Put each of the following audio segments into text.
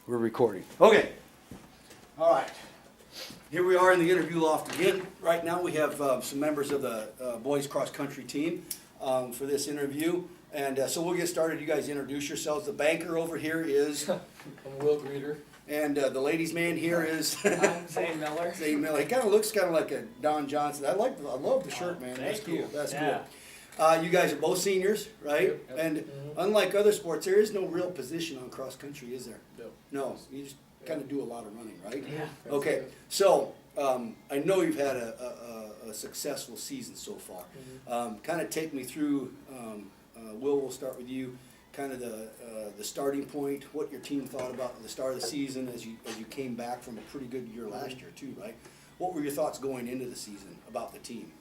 We're recording. Okay. All right. Here we are in the interview loft again. Right now we have some members of the boys cross country team for this interview. And so we'll get started. You guys introduce yourselves. The banker over here is... I'm Will Greeter. And the ladies' man here is... I'm Zane Miller. Zane Miller. He kind of looks kind of like a Don Johnson. I love the shirt, man. That's cool. That's Yeah. cool. You guys are both seniors, right? Yep. And unlike other sports, there is no real position on cross country, is there? No. No. You just kind of do a lot of running, right? Yeah. Okay. So I know you've had a successful season so far. Kind of take me through. Will, we'll start with you. Kind of the starting point, what your team thought about the start of the season as you came back from a pretty good year last year too, right? What were your thoughts going into the season about the team?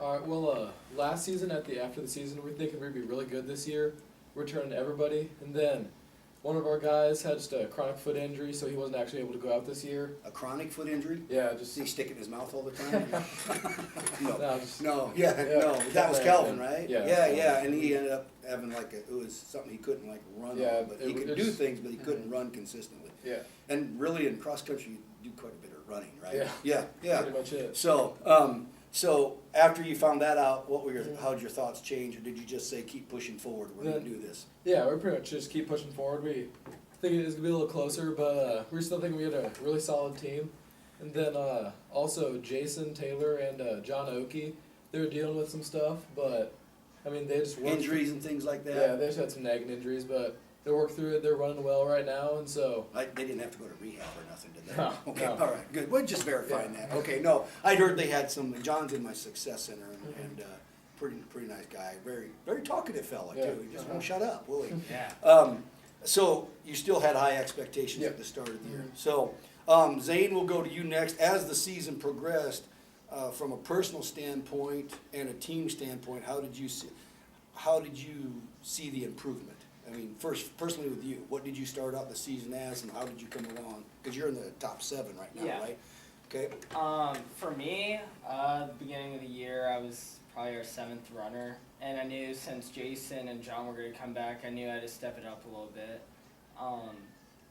All right. Well, last season after the season, we're thinking we'd be really good this year. We're turning everybody, and then one of our guys had just a chronic foot injury, so he wasn't actually able to go out this year. A chronic foot injury? Yeah, Does just he stick it in his mouth all the time? No. no. Yeah, that was Calvin, right? Yeah. Yeah, and he ended up having it was something he couldn't run on, but he could do things, but he couldn't run consistently. Yeah. And really in cross country, you do quite a bit of running, right? Yeah. Yeah. Pretty much it. So after you found that out, how did your thoughts change, or did you just say keep pushing forward? We're gonna do this. Yeah, we're pretty much just keep pushing forward. We think it's gonna be a little closer, but we're still thinking we had a really solid team. And then also Jason Taylor and John Oakey, they were dealing with some stuff, but I mean they just worked Injuries and things like that. Yeah, they just had some nagging injuries, but they worked through it. They're running well right now, and so. They didn't have to go to rehab or nothing, did they? No, Okay, no. all right, good. We're just verifying that. Okay, no, I'd heard they had some. John's in my success center, and pretty nice guy. Very talkative fella too. He just won't shut up, will he? Yeah. So you still had high expectations at the start of the year. So Zane, will go to you next. As the season progressed, from a personal standpoint and a team standpoint, how did you see the improvement? I mean, first, personally with you, what did you start out the season as, and how did you come along? Because you're in the top 7 right now, Yeah. right? Okay. For me, the beginning of the year, I was probably our 7th runner, and I knew since Jason and John were going to come back, I knew I had to step it up a little bit.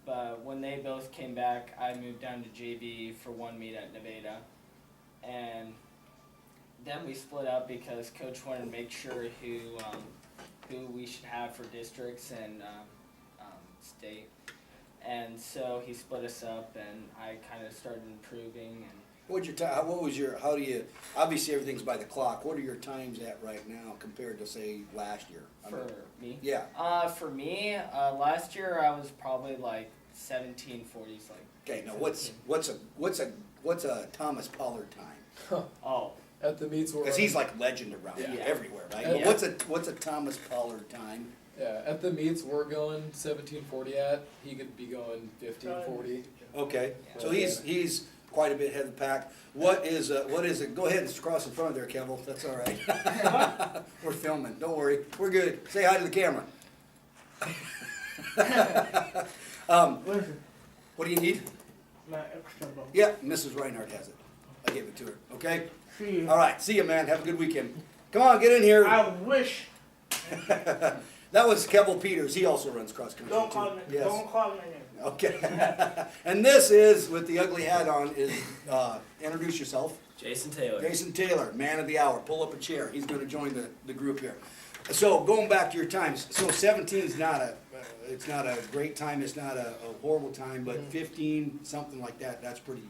But when they both came back, I moved down to JV for one meet at Nevada, and then we split up because Coach wanted to make sure who we should have for districts and state. And so he split us up, and I kind of started improving. And obviously everything's by the clock. What are your times at right now compared to, say, last year? for me? Yeah. For me, last year I was probably like 1740s, like. Okay, now what's a Thomas Pollard time? Oh. At the meets we're Because he's like legend around Yeah. everywhere, right? Yeah. But what's a Thomas Pollard time? Yeah, at the meets we're going 1740 at. He could be going 1540. Okay, so Yeah. he's quite a bit ahead of the pack. What is it? Go ahead and cross in front of there, Kevel. That's all right. We're filming. Don't worry. We're good. Say hi to the camera. What do you need? My extra bowl. Yeah, Mrs. Reinhardt has it. I gave it to her. Okay. See you. All right. See you, man. Have a good weekend. Come on, get in here. I wish. That was Kevel Peters. He also runs cross country. Don't too. call me. Yes. Don't call my name. Okay. And this is, with the ugly hat on, is, introduce yourself. Jason Taylor. Jason Taylor, man of the hour. Pull up a chair. He's going to join the group here. So going back to your times, so 17 is it's not a great time. It's not a horrible time, but 15, something like that. That's pretty.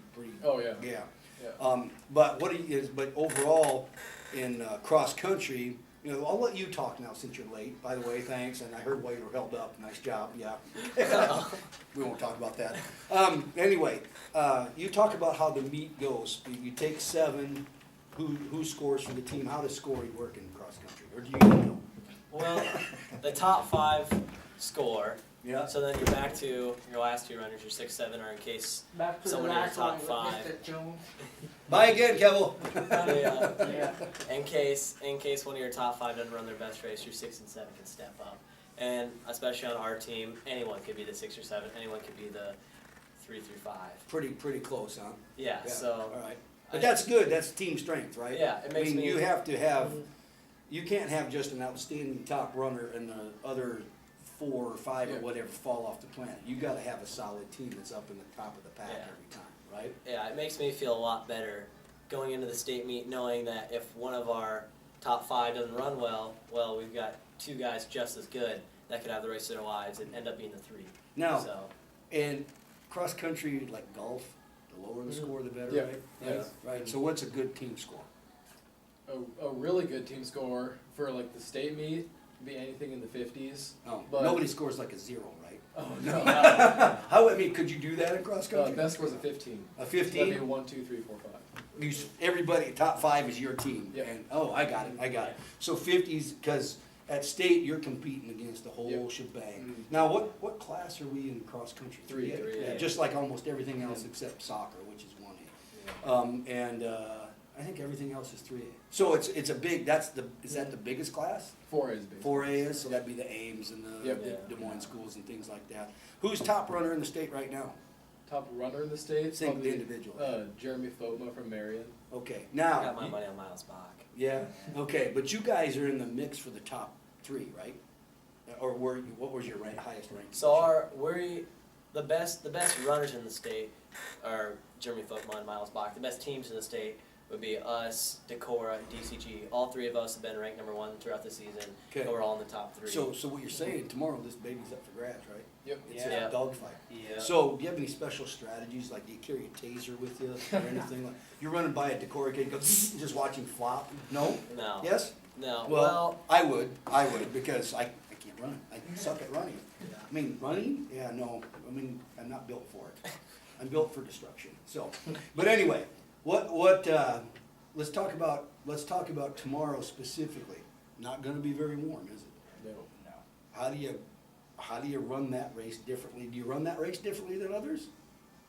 Oh yeah. Yeah. Yeah. But but overall, in cross country, I'll let you talk now since you're late. By the way, thanks. And I heard why you were held up. Nice job. Yeah. We won't talk about that. Anyway, you talk about how the meet goes. You take 7. Who scores for the team? How does scoring work in cross country? Or do you even know? Well, the top 5 score. Yeah. So then you're back to your last 2 runners, your 6, 7, or in case Back to someone the in your last top one 5. with Mr. Jones. Bye again, Kevel. Yeah. in case one of your top 5 doesn't run their best race, your 6 and 7 can step up. And especially on our team, anyone could be the 6 or 7. Anyone could be the 3 through 5. Pretty close, huh? Yeah. So. All right. But that's good. That's team strength, right? Yeah. It makes I mean, me. you have to have. You can't have just an outstanding top runner and the other 4 or 5 or Yeah. whatever fall off the planet. You gotta have a solid team that's up in the top of the pack Yeah. every time, right? Yeah, it makes me feel a lot better going into the state meet knowing that if one of our top 5 doesn't run well, we've got 2 guys just as good that could have the race of their lives and end up being the 3. Now, So, and cross country, like golf, the lower the score, the better, Yeah. right? Yeah. Right, so what's a good team score? A really good team score for like the state meet would be anything in the 50s. Oh, But- nobody scores like a 0, right? Oh no. How, I mean, could you do that in cross country? Best score's a 15. A That'd be 15? 1, 2, 3, 4, 5. Everybody, top 5 is your team. Yep. And, oh, I got it. So 50s, because at state, you're competing against the whole Yep. shebang. Mhm. Now, what class are we in cross country? 3A. 3A. Yeah, just like almost everything else Mhm. except soccer, which is 1A. yeah. And I think everything else is 3A. So it's a big, is that the biggest class? 4A is big. 4A is, so that'd be the Ames and the Yep. Des Moines schools and things like that. Who's top runner in the state right now? Top runner in the state. Same probably, individual. Jeremy Fotma from Marion. Okay, I now. got my money on Miles Bach. Yeah, okay, but you guys are in the mix for the top 3, right? Or what was your highest rank? So the best runners in the state are Jeremy Folkman and Miles Bach. The best teams in the state would be us, Decorah, DCG. All 3 of us have been ranked number 1 throughout the season. Okay. And we're all in the top 3. So what you're saying, tomorrow this baby's up for grabs, right? Yep. It's Yeah. a dogfight. Yeah. So, do you have any special strategies, like do you carry a taser with you or anything? Like, you're running by a Decorah kid, go, just watching flop? No? No. Yes? No. Well, I would, because I can't run. I suck at running. Yeah. I mean, running? Yeah, no, I mean, I'm not built for it. I'm built for destruction, so. But anyway, let's talk about tomorrow specifically. Not gonna be very warm, is it? No. No. How do you run that race differently? Do you run that race differently than others?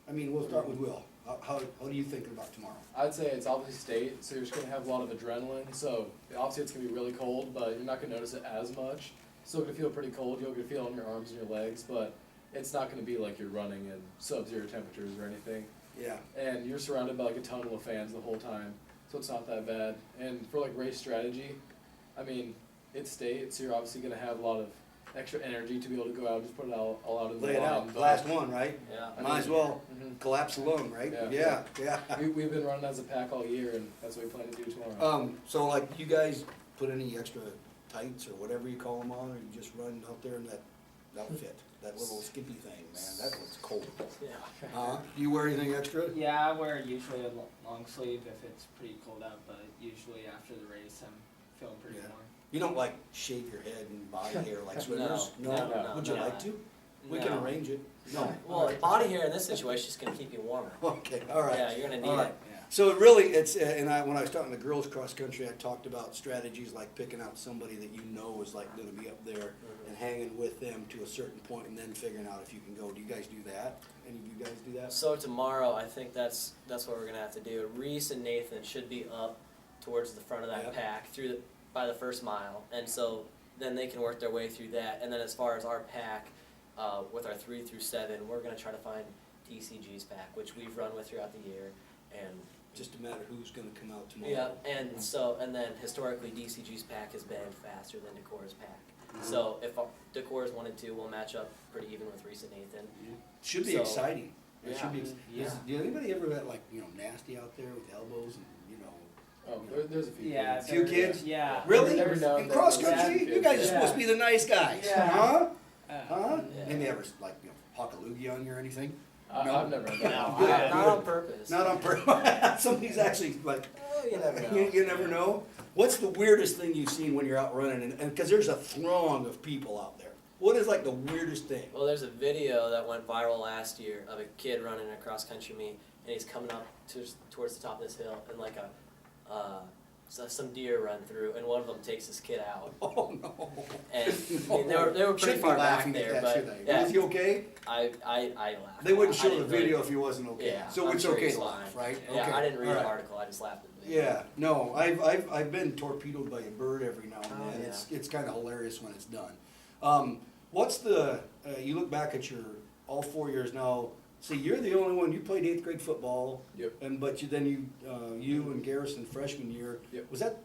I mean, we'll start with Will. How do you think about tomorrow? I'd say it's obviously state, so you're just gonna have a lot of adrenaline. So obviously it's gonna be really cold, but you're not gonna notice it as much. Still gonna feel pretty cold. You're gonna feel it on your arms and your legs, but it's not gonna be like you're running in sub-zero temperatures or anything. Yeah. And you're surrounded by like a tunnel of fans the whole time, so it's not that bad. And for like race strategy, I mean, it's state, so you're obviously gonna have a lot of extra energy to be able to go out and just put it all out in the Lay it line. out, but- last one, right? Yeah. I Might mean- as well Mhm. collapse the lung, right? Yeah. Yeah. We've been running as a pack all year, and that's what we plan to do tomorrow. So like, you guys put any extra tights or whatever you call them on, or you just run out there in that outfit, that little skimpy thing, man, that looks cold. Yeah. Do you wear anything extra? Yeah, I wear usually a long sleeve if it's pretty cold out, but usually after the race I'm feeling pretty Yeah. warm. You don't like shave your head and body hair like swimmers? No. Would you No. like to? We can No. arrange it. No. Well, body hair in this situation is going to keep you warmer. Okay, all right. Yeah, you're going to All need right. it. Yeah. So it really, when I was talking to girls cross country, I talked about strategies like picking out somebody that you know is like gonna be up there and hanging with them to a certain point and then figuring out if you can go. Do you guys do that? Any of you guys do that? So tomorrow, I think that's what we're going to have to do. Reese and Nathan should be up towards the front of that Yep. pack by the first mile, and so then they can work their way through that. And then as far as our pack, with our 3 through 7, we're going to try to find DCG's pack, which we've run with throughout the year, and Just a matter who's gonna come out tomorrow. yeah, and then historically DCG's pack has been faster than Decorah's pack. Mhm. So if Decorah's 1 and 2, we'll match up pretty even with Reese and Nathan. Should be So, exciting. It should be. yeah. Do anybody ever get like, nasty out there with elbows and, Oh, there's a few. Yeah, kids. Few there- kids? Yeah. Really? Every now and In then cross there's country, some you guys are kids. supposed to be the nice guys, Yeah. huh? Uh, Yeah. Maybe ever like, hawk a loogie on you or anything? No. I've never done that. No, Good, not good. on purpose. Not on purpose. Somebody's actually like, Oh, you never know. you never know. What's the weirdest thing you've seen when you're out running? And because there's a throng of people out there. What is like the weirdest thing? Well, there's a video that went viral last year of a kid running a cross country meet, and he's coming up towards the top of this hill, and like some deer run through, and one of them takes his kid out. Oh no. And I mean, they were pretty Shouldn't be far back laughing at there, that, but should they? yeah, Was he okay? I laughed. They wouldn't I show the didn't really- video if he wasn't okay. Yeah, So I'm it's sure okay he's to fine. laugh, right? Yeah, Okay. I didn't read All the right. article. I just laughed at the video. Yeah, no, I've been torpedoed by a bird every now and Oh, then. yeah. It's kind of hilarious when it's done. What's you look back at your all 4 years now. See, you're the only one. You played 8th grade football. Yep. But you and Garrison freshman year. Yep. Was that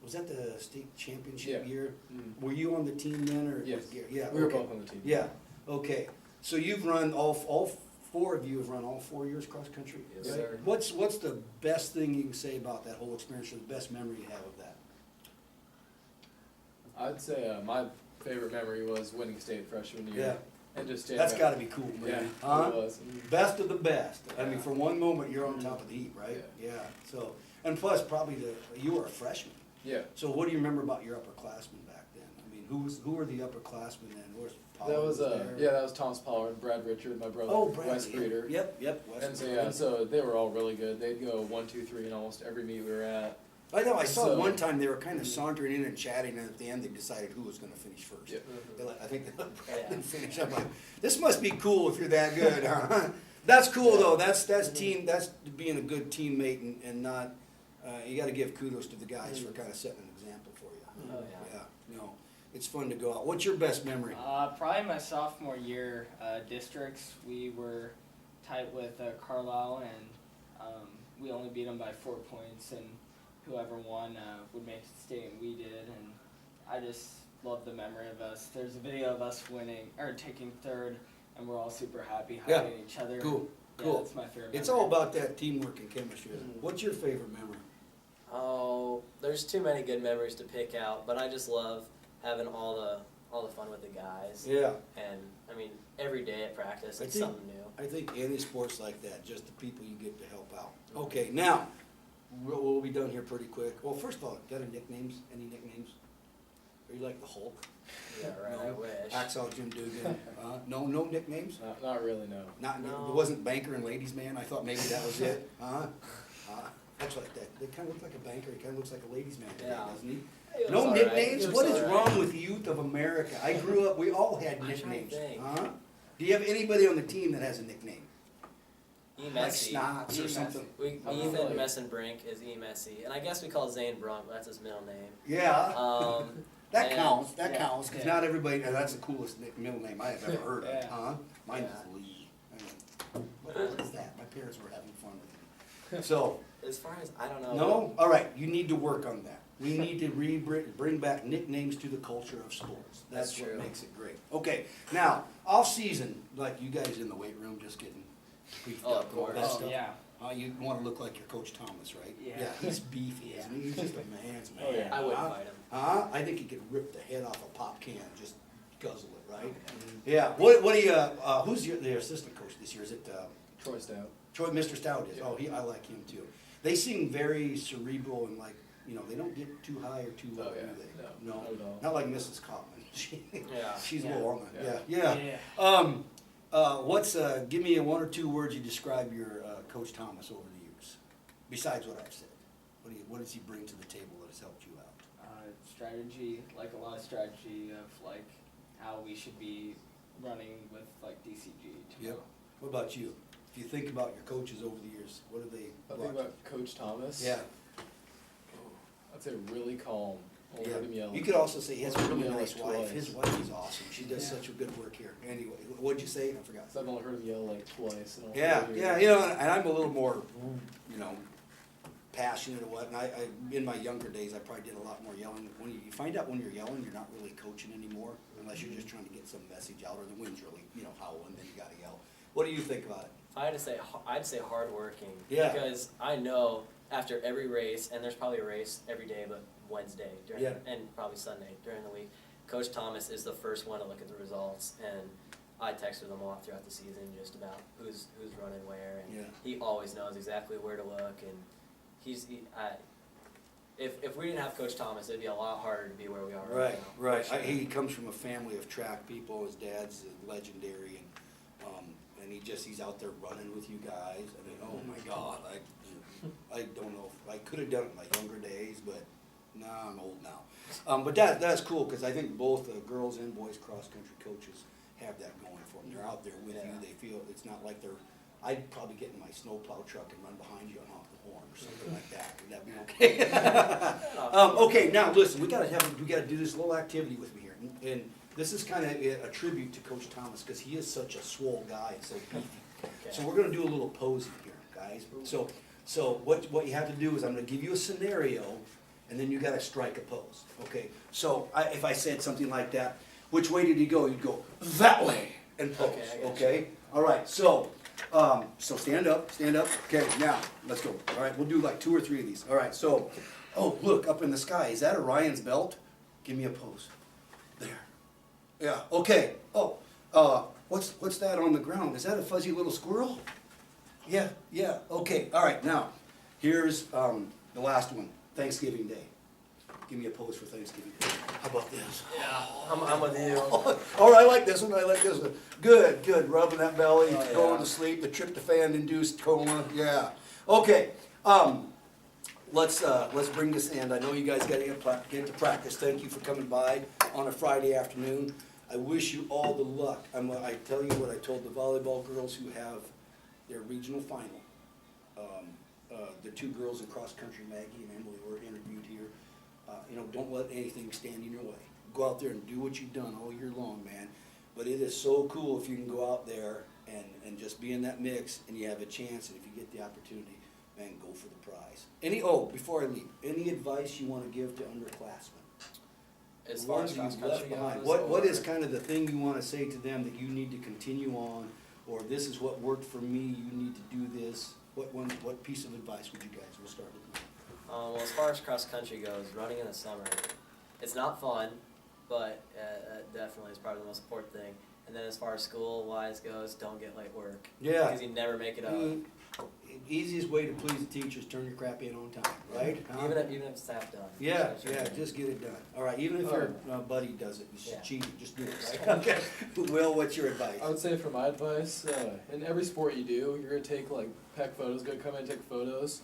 was that the state championship Yeah. year? Mm. Were you on the team then, or? Yes. Yeah, We were okay. both on the team. Yeah, okay. So you've run all four of you have run all 4 years cross country? Yes, right? sir. What's the best thing you can say about that whole experience, or the best memory you have of that? I'd say my favorite memory was winning state freshman year. Yeah. And just standing That's up. gotta be cool, Yeah, man. it Huh? was. Best of the best. I mean, Yeah. for one moment, you're on top of the heap, right? Yeah, so, and plus, probably you were a freshman. Yeah. So what do you remember about your upperclassmen back then? I mean, who were the upperclassmen then? Was That was there? yeah, that was Thomas Pollard, Brad Richard, my brother, Oh, Brad. Wes Breeder. Yep, Wes. And so yeah, and so they were all really good. They'd go 1, 2, 3 in almost every meet we were at. I know, I saw So- one time they were kind of sauntering in and chatting, and at the end they decided who was gonna finish first. Yeah. I think they let Brad Yeah. finish. I'm like, this must be cool if you're that good, huh? That's cool though, that's being a good teammate and not, you gotta give kudos to the guys for kind of setting an example for you. Oh, yeah. Yeah, no, it's fun to go out. What's your best memory? Probably my sophomore year, districts. We were tight with Carlisle, and we only beat them by 4 points. And whoever won would make it state, and we did. And I just love the memory of us. There's a video of us winning or taking third, and we're all super happy, Yeah. hugging each other. Cool, Yeah, cool. that's my favorite. It's memory. all about that teamwork and chemistry. Mhm. What's your favorite memory? Oh, there's too many good memories to pick out, but I just love having all the fun with the guys. Yeah, And I mean, every day at practice, I it's think- something new. I think any sport's like that, just the people you get to help out. Okay, now, we'll be done here pretty quick. Well, first of all, got any nicknames? Are you like the Hulk? Yeah, right. I No. wish. Axel, Jim Dugan? No nicknames? Not really, no. No. It wasn't banker and ladies man? I thought maybe that was it, huh? That's like that, they kinda look like a banker, he kinda looks like a ladies man today, Yeah. doesn't he? It was No all right. nicknames? It was What is all right. wrong with the youth of America? I grew up, we all had I'm trying to nicknames, think. huh? Do you have anybody on the team that has a nickname? E. Like Messi. Snots or E. something? I feel Ethan like- Messenbrink is E. Messi, and I guess we call Zane Brunk, but that's his middle name. Yeah, that and- counts, that yeah, counts, cause yeah. not everybody, that's the coolest middle name I have ever heard of, Yeah. huh? Mine Yeah. is Lee. What is that? My parents were having fun with me. So, As far as I don't know. no, all right, you need to work on that. We need to bring back nicknames to the culture of sports. That's That's what true. makes it great. Okay, now, off-season, like you guys in the weight room just getting beefed Oh, up of and all course. that Oh stuff. yeah. You wanna look like your Coach Thomas, right? Yeah. He's beefy, isn't he? He's just a man's man. Oh, yeah. I wouldn't huh? fight him. I think he could rip the head off a pop can, just guzzle it, right? Yeah, what do you, who's the assistant coach this year? Is it, Troy Stout. Troy, Mr. Stout is? Yeah. Oh, I like him too. They seem very cerebral and like, they don't get too high or too low, Oh, yeah. do they? No, not at all. Not like Mrs. Kaufman. Yeah. She's a Yeah. little on that, Yeah. yeah. Give me one or two words you describe your Coach Thomas over the years, besides what I've said. What does he bring to the table that has helped you out? Strategy, like a lot of strategy of like how we should be running with like DCG. Yep. What about you? If you think about your coaches over the years, what do they? I think about Coach Thomas. Yeah. I'd say really calm. Won't Yeah. let him yell. You could also say he has a really Yell nice like wife. twice. His wife is awesome. She does Yeah. such a good work here. Anyway, what'd you say? I forgot. So I've only heard him yell like twice. In all Yeah, 4 yeah, years. and I'm a little more, passionate or what. And I in my younger days, I probably did a lot more yelling. When you find out when you're yelling, you're not really coaching anymore, unless you're just trying to get some message out or the wind's really, howling, then you gotta yell. What do you think about it? If I had to say, I'd say hardworking. Yeah. Because I know after every race, and there's probably a race every day, but Wednesday Yeah. and probably Sunday during the week, Coach Thomas is the first one to look at the results, and I text with him a lot throughout the season just about who's running where, and Yeah. he always knows exactly where to look, and if we didn't have Coach Thomas, it'd be a lot harder to be where we are right now. Right. for sure. He comes from a family of track people. His dad's legendary, and he's out there running with you guys. I mean, oh my God, I don't know if I could have done it in my younger days, but nah, I'm old now. But that's cool because I think both girls and boys cross country coaches have that going for them. They're out there with you. Yeah. They feel it's not like I'd probably get in my snowplow truck and run behind you and honk the horn or something like that. Would that be okay? Okay, now listen, we gotta do this little activity with me here, and this is kind of a tribute to Coach Thomas because he is such a swole guy and so beefy. Okay. So we're gonna do a little posing here, guys. So what you have to do is I'm gonna give you a scenario, and then you gotta strike a pose, okay? So if I said something like that, which way did he go? You'd go that way and pose, Okay, I got you. okay? All right, so stand up, okay, now, let's go. All right, we'll do like 2 or 3 of these. All right, so, oh, look, up in the sky, is that Orion's belt? Give me a pose. There. Yeah, okay. Oh, what's that on the ground? Is that a fuzzy little squirrel? Yeah, okay. All right, now, here's the last one, Thanksgiving Day. Give me a pose for Thanksgiving Day. How about this? Yeah, I'm with you. All right, I like this one, Good, rubbing that belly, Oh, yeah. going to sleep, the tryptophan-induced coma, yeah. Okay, let's bring this in. I know you guys gotta get to practice. Thank you for coming by on a Friday afternoon. I wish you all the luck. I tell you what I told the volleyball girls who have their regional final. The 2 girls in cross country, Maggie and Emily, were interviewed here. Don't let anything stand in your way. Go out there and do what you've done all year long, man. But it is so cool if you can go out there and just be in that mix and you have a chance, and if you get the opportunity, man, go for the prize. Before I leave, any advice you want to give to underclassmen? As The far ones as that cross you've left country behind. goes, What is or- kind of the thing you want to say to them that you need to continue on, or this is what worked for me, you need to do this? What piece of advice would you guys? We'll start with you. Well, as far as cross country goes, running in the summer, it's not fun, but definitely is probably the most important thing. And then as far as school-wise goes, don't get late work. Yeah. Because you never make it up. Easiest way to please the teachers, turn your crap in on time, right? Huh? Even if it's half done. Yeah, That's what you do. just get it done. All right, even if your buddy does it, it's Yeah. cheating, just do it, right? Okay. Will, what's your advice? I would say for my advice, in every sport you do, you're gonna take like pack photos, gonna come in and take photos.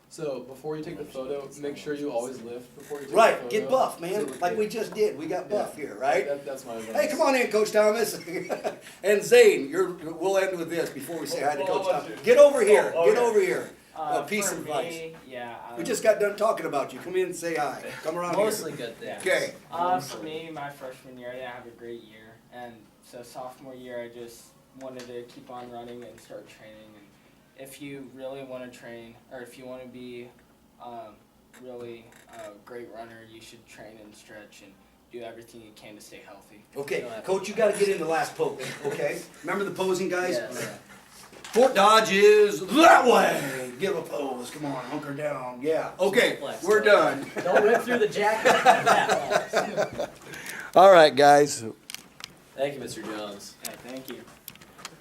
So before you take the photo, make sure you always lift before you take the Right, photo. get buff, So man, look like good. we just did. We got buff here, right? That's my advice. Hey, come on in, Coach Thomas. And Zane, we'll end with this before we say hi to Well, Coach I'll Thomas. let you- Get over here, Oh, get okay. over here. A piece For of advice. me, yeah. We just got done talking about you. Come in and say hi. Come around here. Mostly good things. Okay. For me, my freshman year, I didn't have a great year, and so sophomore year, I just wanted to keep on running and start training. And if you really want to train, or if you want to be really a great runner, you should train and stretch and do everything you can to stay healthy. Okay, Coach, you gotta get in the last pose, okay? Remember the posing, guys? Yes. Fort Dodge is that way. Give a pose. Come on, hunker down. Yeah. Okay, Flex, we're done. Don't rip through the jacket. All right, guys. Thank you, Mr. Jones. Yeah, thank you.